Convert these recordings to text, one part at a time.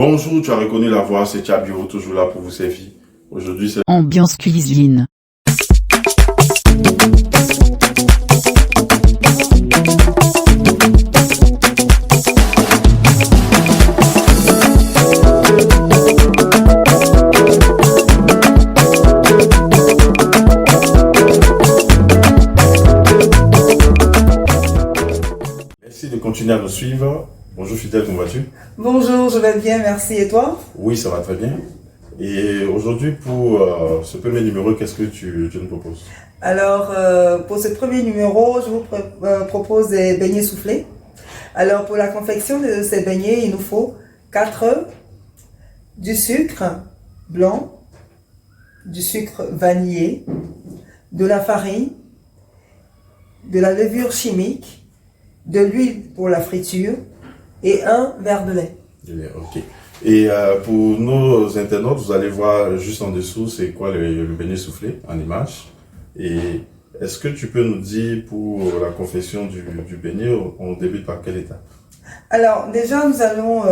Bonjour, tu as reconnu la voix, c'est Tchabiro, toujours là pour vous servir. Aujourd'hui, c'est Ambiance cuisine. Merci de continuer à nous suivre. Bonjour Fidèle, comment vas-tu? Bonjour, je vais bien, merci. Et toi? Oui, ça va très bien. Et aujourd'hui, pour ce premier numéro, qu'est-ce que tu nous proposes? Alors, pour ce premier numéro, je vous propose des beignets soufflés. Alors, pour la confection de ces beignets, il nous faut 4 œufs, du sucre blanc, du sucre vanillé, de la farine, de la levure chimique, de l'huile pour la friture et un verre de lait. Ok. Et pour nos internautes, vous allez voir juste en dessous, c'est quoi le beignet soufflé en image. Et est-ce que tu peux nous dire pour la confection du beignet, on débute par quelle étape? Alors, déjà, nous allons...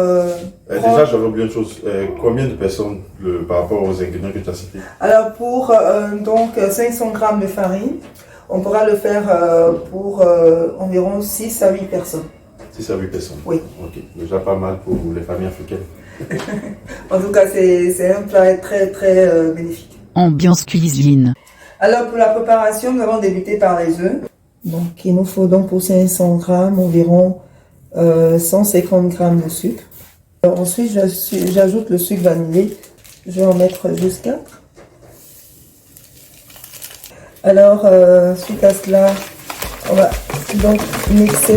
Déjà, j'avais oublié une chose. Combien de personnes par rapport aux ingrédients que tu as cités? Alors, pour donc 500 g de farine, on pourra le faire pour environ 6 à 8 personnes. 6 à 8 personnes? Oui. Ok, déjà pas mal pour les familles africaines. En tout cas, c'est un plat très bénéfique. Ambiance cuisine. Alors, pour la préparation, nous allons débuter par les œufs. Donc, il nous faut donc pour 500 g environ 150 g de sucre. Alors, ensuite, j'ajoute le sucre vanillé. Je vais en mettre juste 4. Alors, suite à cela, on va donc mixer.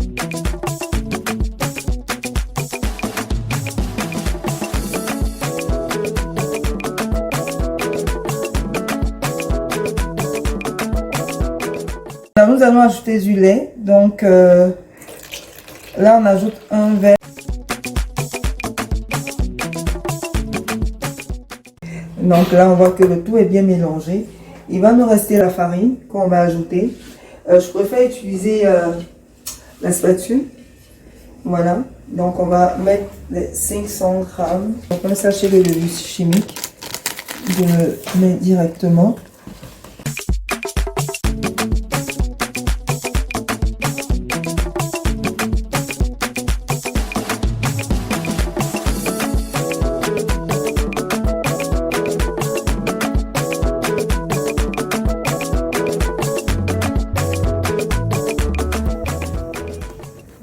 Alors, nous allons ajouter du lait. Donc, là, on ajoute un verre. Donc là, on voit que le tout est bien mélangé. Il va nous rester la farine qu'on va ajouter. Je préfère utiliser la spatule. Voilà. Donc, on va mettre les 500 g. Donc, un sachet de levure chimique. Je le mets directement.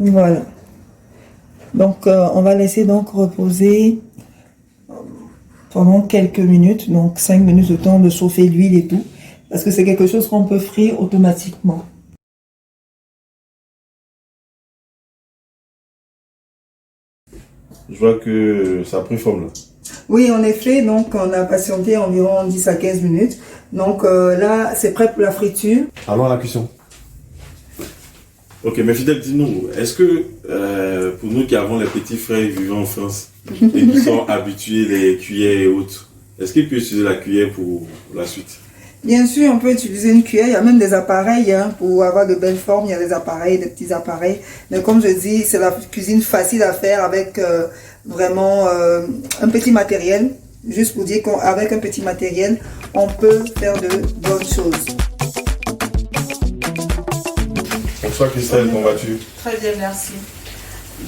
Voilà. Donc, on va laisser donc reposer pendant quelques minutes. Donc, 5 minutes de temps de chauffer l'huile et tout. Parce que c'est quelque chose qu'on peut frire automatiquement. Je vois que ça a pris forme là. Oui, en effet. Donc, on a patienté environ 10 à 15 minutes. Donc, là, c'est prêt pour la friture. Allons à la cuisson. Ok, mais Fidèle, dis-nous, est-ce que pour nous qui avons les petits frères vivant en France et qui sont habitués des cuillères et autres, est-ce qu'ils peuvent utiliser la cuillère pour la suite? Bien sûr, on peut utiliser une cuillère. Il y a même des appareils pour avoir de belles formes. Il y a des appareils, des petits appareils. Mais comme je dis, c'est la cuisine facile à faire avec vraiment un petit matériel. Juste pour dire qu'avec un petit matériel, on peut faire de bonnes choses. Bonsoir Christelle, comment vas-tu? Très bien, merci.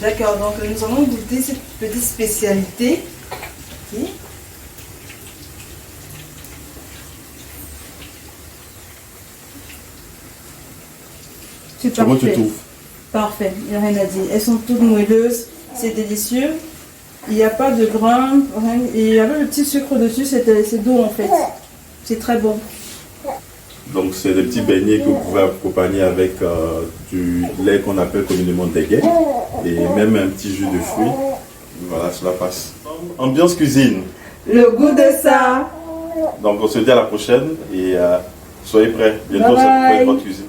D'accord, donc nous allons goûter cette petite spécialité. Okay. C'est Comment tu parfait. trouves? Parfait, il n'y a rien à dire. Elles sont toutes moelleuses, c'est délicieux. Il n'y a pas de grains, rien. Et il y avait le petit sucre dessus, c'est doux en fait. C'est très bon. Donc c'est des petits beignets que vous pouvez accompagner avec du lait qu'on appelle communément déguet et même un petit jus de fruits. Voilà, cela passe. Ambiance cuisine. Le goût de ça. Donc on se dit à la prochaine et soyez prêts. Bientôt, Bye bye. c'est pour votre cuisine.